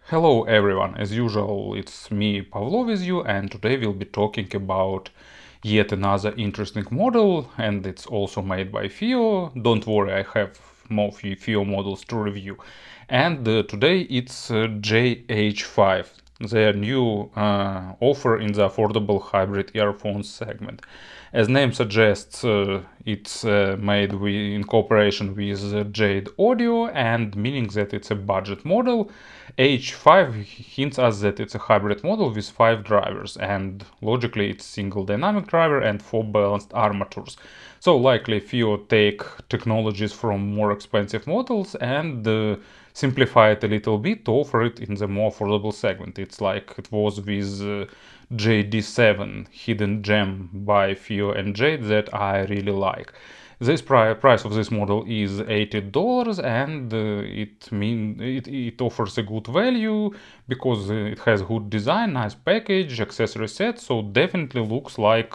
Hello everyone, as usual it's me Pavlo with you, and today we'll be talking about yet another interesting model, and it's also made by FiiO. Don't worry, I have more FiiO models to review. And today it's JH5, their new offer in the affordable hybrid earphones segment. As name suggests, it's made in cooperation with Jade Audio, and meaning that it's a budget model. H5 hints us that it's a hybrid model with 5 drivers, and logically it's single dynamic driver and 4 balanced armatures. So likely FiiO take technologies from more expensive models and simplify it a little bit to offer it in the more affordable segment. It's like it was with JD7 Hidden Gem by FiiO and Jade that I really like. This price of this model is $80, and it offers a good value because it has good design, nice package, accessory set, so definitely looks like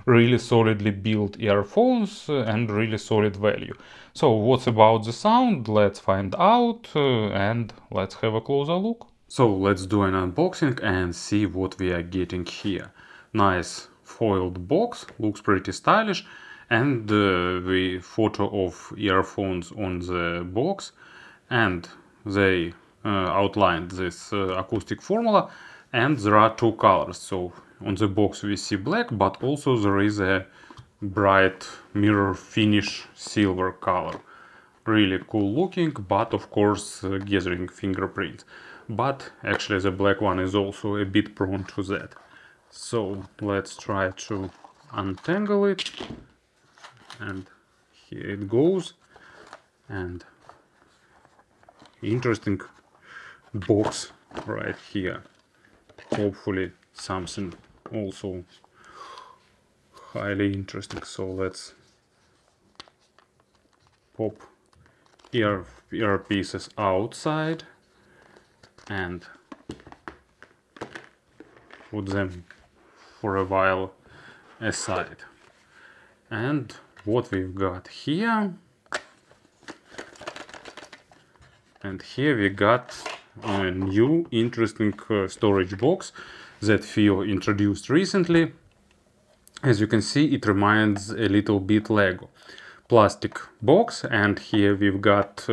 really solidly built earphones and really solid value. So what's about the sound? Let's find out and let's have a closer look. So let's do an unboxing and see what we are getting here. Nice foiled box, looks pretty stylish, and the photo of earphones on the box, and they outlined this acoustic formula, and there are two colors. So on the box we see black, but also there is a bright mirror finish silver color. Really cool looking, but of course gathering fingerprints. But actually the black one is also a bit prone to that. So let's try to untangle it, and here it goes. And interesting box right here. Hopefully something also highly interesting. So let's pop earpieces outside and put them for a while aside. And what we've got here, and here we got a new interesting storage box that FiiO introduced recently. As you can see, it reminds a little bit Lego. Plastic box, and here we've got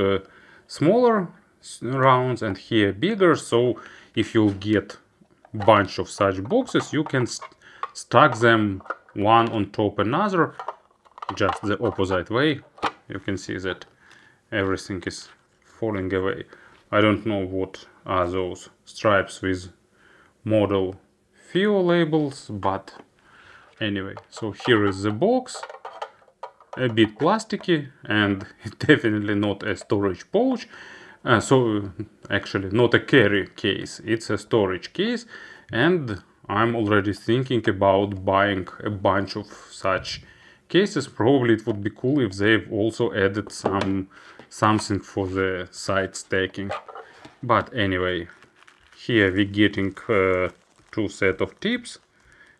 smaller rounds and here bigger, so if you get bunch of such boxes you can stack them one on top another, just the opposite way. You can see that everything is falling away. I don't know what are those stripes with model FiiO labels, but anyway, so here is the box. A bit plasticky, and definitely not a storage pouch. So actually not a carry case, it's a storage case, and I'm already thinking about buying a bunch of such cases. Probably it would be cool if they've also added something for the side stacking. But anyway, here we're getting two set of tips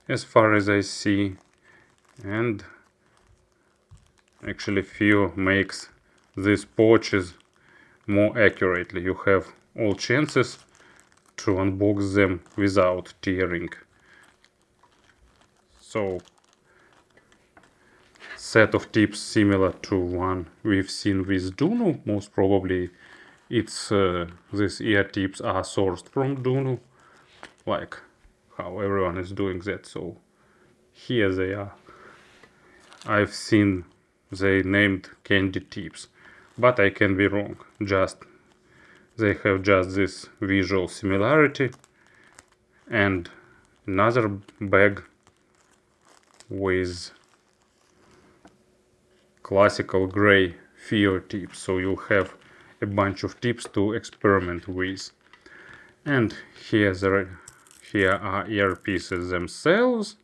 as far as I see, and actually FiiO makes these pouches more accurately. You have all chances to unbox them without tearing. So set of tips similar to one we've seen with Dunu. Most probably it's these ear tips are sourced from Dunu, like how everyone is doing that. So here they are. I've seen they named candy tips, but I can be wrong. Just they have just this visual similarity, and another bag with classical gray FiiO tips, so you have a bunch of tips to experiment with. And here are earpieces themselves,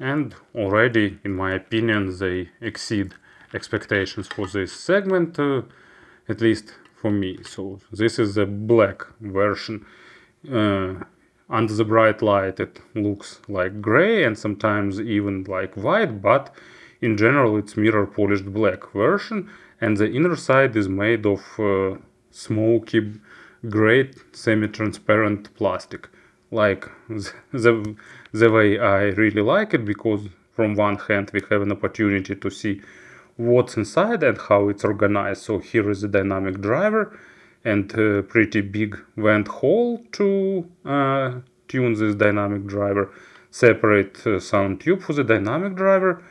and already in my opinion they exceed expectations for this segment, at least for me. So this is the black version. Under the bright light it looks like gray and sometimes even like white, but in general it's mirror polished black version, and the inner side is made of smoky great semi-transparent plastic. Like the way I really like it, because from one hand we have an opportunity to see what's inside and how it's organized. So here is a dynamic driver and a pretty big vent hole to tune this dynamic driver, separate sound tube for the dynamic driver,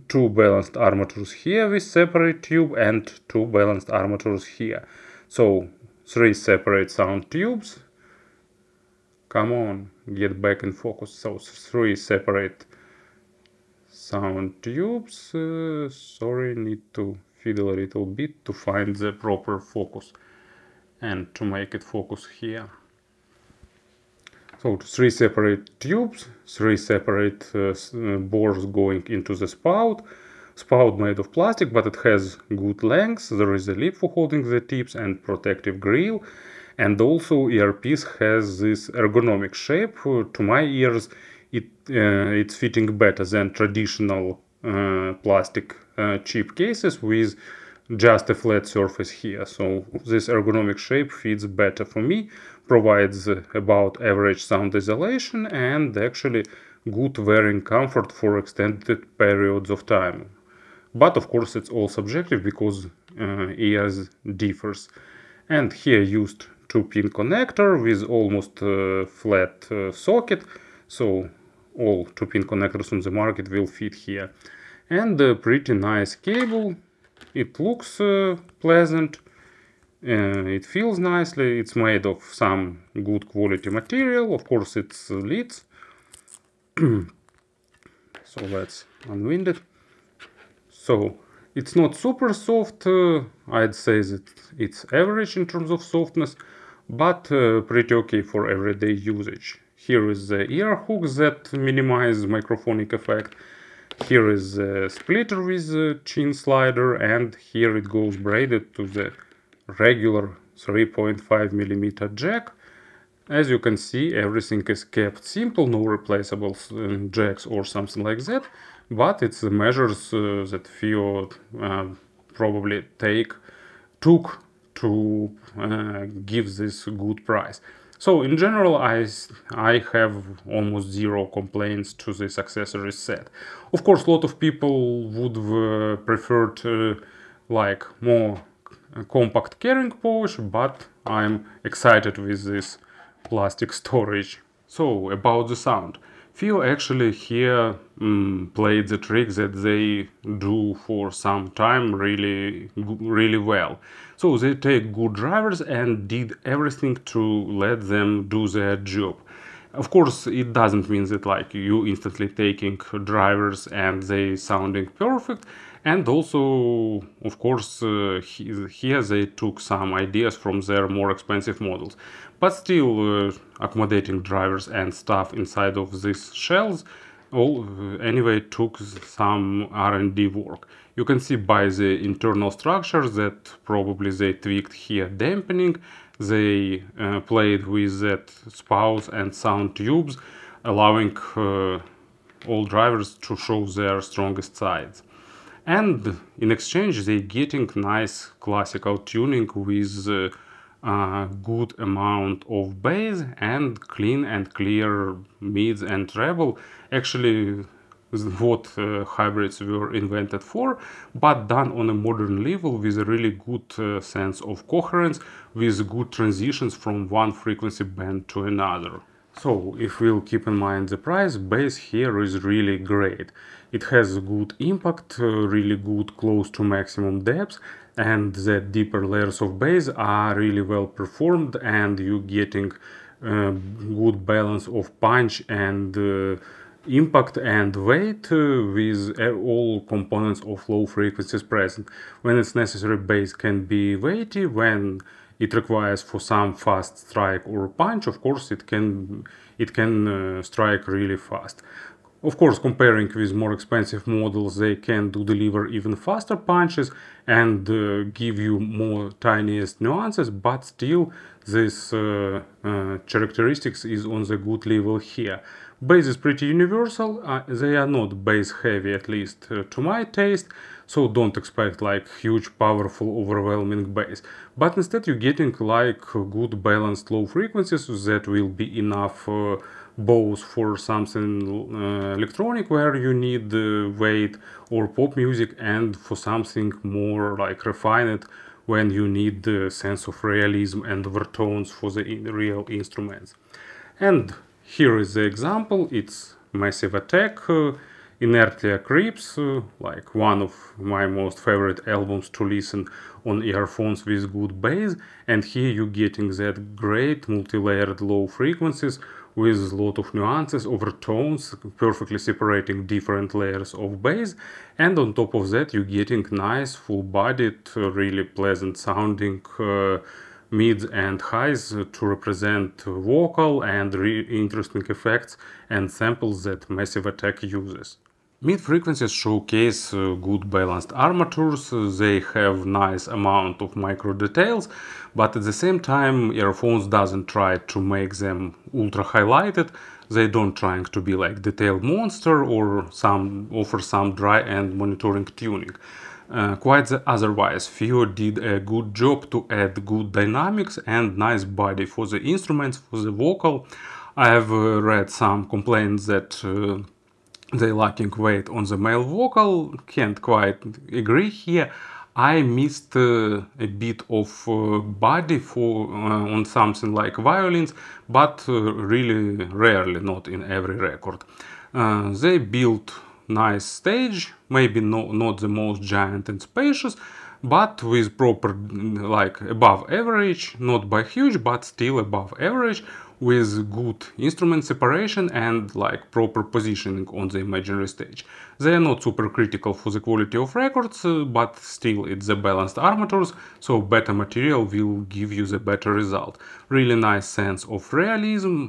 two balanced armatures here with separate tube and two balanced armatures here. So 3 separate sound tubes. Come on, get back in focus. So 3 separate sound tubes. Sorry, need to fiddle a little bit to find the proper focus and to make it focus here. So 3 separate tubes, 3 separate bores going into the spout. Spout made of plastic, but it has good length. There is a lip for holding the tips and protective grill. And also earpiece has this ergonomic shape. To my ears, it's fitting better than traditional plastic chip cases with just a flat surface here. So this ergonomic shape fits better for me, provides about average sound isolation and actually good wearing comfort for extended periods of time. But of course it's all subjective because ears differs. And here used 2-pin connector with almost flat socket, so all 2-pin connectors on the market will fit here. And a pretty nice cable. It looks pleasant, it feels nicely, it's made of some good quality material, of course it's leads. So let's unwind it. So it's not super soft, I'd say that it's average in terms of softness, but pretty okay for everyday usage. Here is the ear hooks that minimize microphonic effect. Here is a splitter with a chin slider, and here it goes braided to the regular 3.5mm jack. As you can see, everything is kept simple, no replaceable jacks or something like that, but it's the measures that FiiO probably took to give this good price. So in general, I have almost zero complaints to this accessory set. Of course, a lot of people would prefer like more compact carrying pouch, but I'm excited with this plastic storage. So about the sound. FiiO actually here played the trick that they do for some time really well. So they take good drivers and did everything to let them do their job. Of course, it doesn't mean that like you instantly taking drivers and they sounding perfect. And also, of course, here they took some ideas from their more expensive models. But still, accommodating drivers and stuff inside of these shells anyway took some R&D work. You can see by the internal structure that probably they tweaked here dampening. They played with that spouts and sound tubes, allowing all drivers to show their strongest sides. And in exchange, they're getting nice classical tuning with a good amount of bass and clean and clear mids and treble. Actually, what hybrids were invented for, but done on a modern level with a really good sense of coherence, with good transitions from one frequency band to another. So, if we'll keep in mind the price, bass here is really great. It has good impact, really good close to maximum depth, and the deeper layers of bass are really well performed, and you're getting good balance of punch and impact and weight with all components of low frequencies present. When it's necessary, bass can be weighty. When it requires for some fast strike or punch, of course it can strike really fast. Of course, comparing with more expensive models, they can deliver even faster punches and give you more tiniest nuances, but still this characteristics is on the good level here. Bass is pretty universal, they are not bass heavy, at least to my taste, so don't expect like huge, powerful, overwhelming bass. But instead you're getting like good balanced low frequencies that will be enough both for something electronic where you need weight or pop music, and for something more like refined when you need the sense of realism and overtones for the real instruments. And here is the example. It's Massive Attack, Inertia Creeps, like one of my most favorite albums to listen on earphones with good bass. And here you're getting that great multi-layered low frequencies with a lot of nuances, overtones, perfectly separating different layers of bass. And on top of that, you're getting nice, full-bodied, really pleasant sounding mids and highs to represent vocal and interesting effects and samples that Massive Attack uses. Mid frequencies showcase good balanced armatures, they have nice amount of micro details, but at the same time earphones doesn't try to make them ultra highlighted. They don't trying to be like detailed monster or offer some dry end monitoring tuning. Quite the otherwise, FiiO did a good job to add good dynamics and nice body for the instruments, for the vocal. I have read some complaints that they lacking weight on the male vocal. Can't quite agree here. I missed a bit of body for on something like violins, but really rarely, not in every record. They built nice stage, maybe not the most giant and spacious, but with proper, like above average, not by huge, but still above average, with good instrument separation and like proper positioning on the imaginary stage. They are not super critical for the quality of records, but still it's the balanced armatures, so better material will give you the better result. Really nice sense of realism,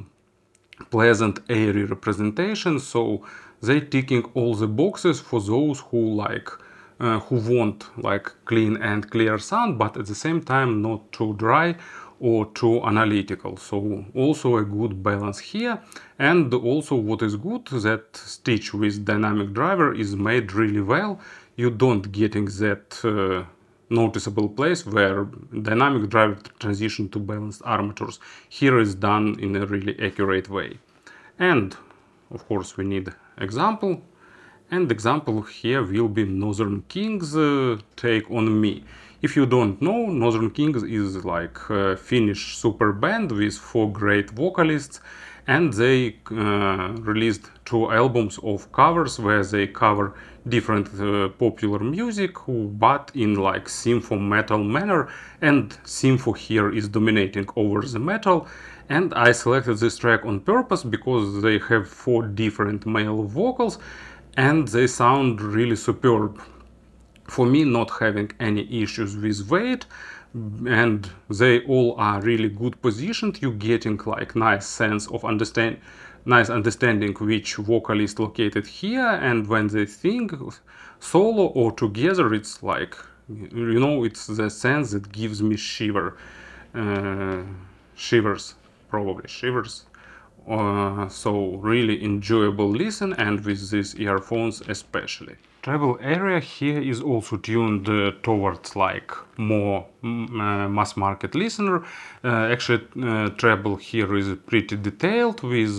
pleasant airy representation, so they ticking all the boxes for those who like who want like clean and clear sound, but at the same time not too dry or too analytical. So also a good balance here. And also what is good, that stitch with dynamic driver is made really well. You don't getting that noticeable place where dynamic driver transition to balanced armatures. Here is done in a really accurate way. And of course we need example, and example here will be Northern Kings Take On Me. If you don't know, Northern Kings is like a Finnish super band with 4 great vocalists, and they released 2 albums of covers where they cover different popular music, but in like sympho metal manner, and sympho here is dominating over the metal. And I selected this track on purpose because they have 4 different male vocals and they sound really superb. For me, not having any issues with weight, and they all are really good positioned. You getting like nice sense of understanding which vocal is located here, and when they sing solo or together, it's like, you know, it's the sense that gives me shivers, probably shivers. So really enjoyable listen, and with these earphones especially. Treble area here is also tuned towards like more mass market listener. Actually treble here is pretty detailed with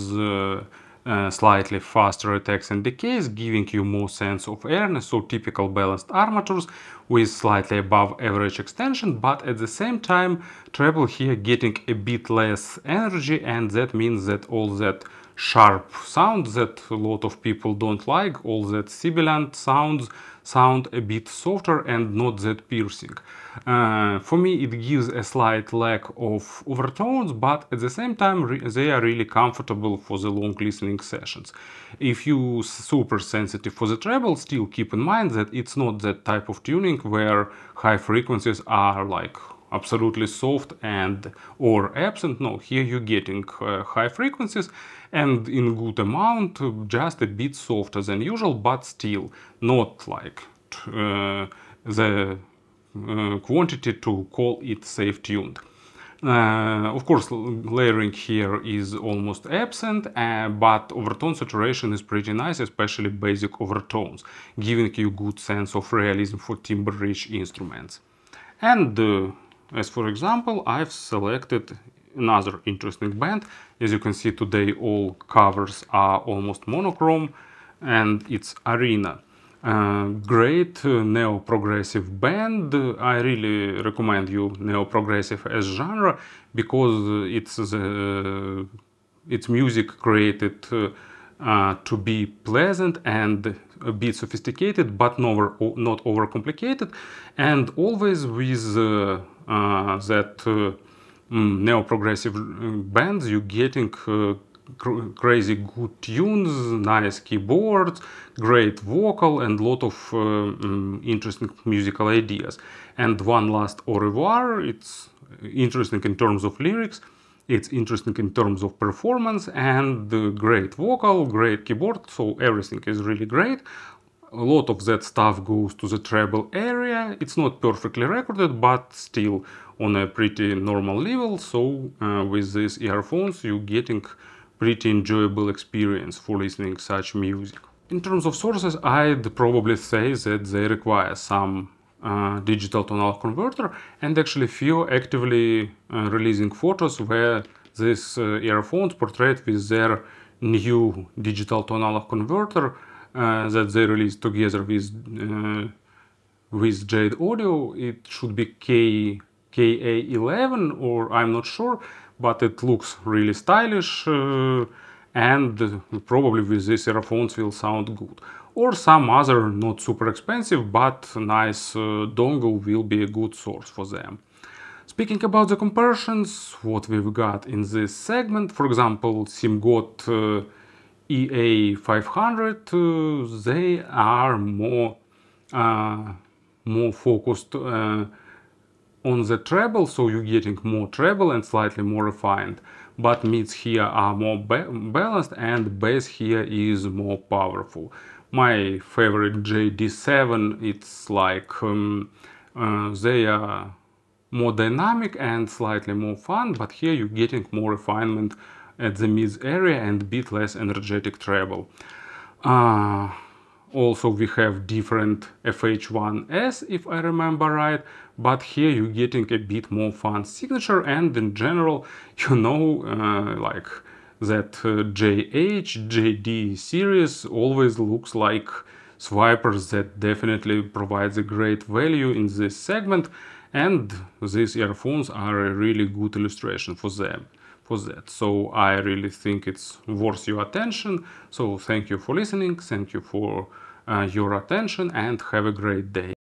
slightly faster attacks and decays, giving you more sense of airness, so typical balanced armatures with slightly above average extension, but at the same time treble here getting a bit less energy, and that means that all that sharp sounds that a lot of people don't like, all that sibilant sounds, sound a bit softer and not that piercing. For me it gives a slight lack of overtones, but at the same time they are really comfortable for the long listening sessions. If you super sensitive for the treble, still keep in mind that it's not that type of tuning where high frequencies are like absolutely soft and or absent. No, here you're getting high frequencies and in good amount, just a bit softer than usual, but still not like the quantity to call it safe tuned. Of course, layering here is almost absent, but overtone saturation is pretty nice, especially basic overtones, giving you good sense of realism for timbre-rich instruments. And as for example, I've selected another interesting band. As you can see today, all covers are almost monochrome, and it's Arena. Great neo-progressive band. I really recommend you neo-progressive as genre because it's music created to be pleasant and a bit sophisticated, but not overcomplicated, and always with that neo-progressive bands you're getting crazy good tunes, nice keyboards, great vocal, and lot of interesting musical ideas. And one last Au Revoir, it's interesting in terms of lyrics, it's interesting in terms of performance, and great vocal, great keyboard, so everything is really great. A lot of that stuff goes to the treble area. It's not perfectly recorded, but still on a pretty normal level. So with these earphones, you're getting pretty enjoyable experience for listening such music. In terms of sources, I'd probably say that they require some digital tonal converter, and actually FiiO actively releasing photos where these earphones portrayed with their new digital tonal converter that they released together with Jade Audio. It should be KA11, or I'm not sure, but it looks really stylish, and probably with these earphones will sound good. Or some other not super expensive but nice dongle will be a good source for them. Speaking about the comparisons, what we've got in this segment, for example, SimGot EA500, they are more focused on the treble, so you're getting more treble and slightly more refined. But mids here are more balanced, and bass here is more powerful. My favorite JD7, it's like they are more dynamic and slightly more fun, but here you're getting more refinement at the mids area and a bit less energetic treble. Also we have different FH1S, if I remember right, but here you're getting a bit more fun signature, and in general, you know, like that JH, JD series always looks like swipers that definitely provides a great value in this segment, and these earphones are a really good illustration for them. So I really think it's worth your attention. So thank you for listening, thank you for your attention, and have a great day.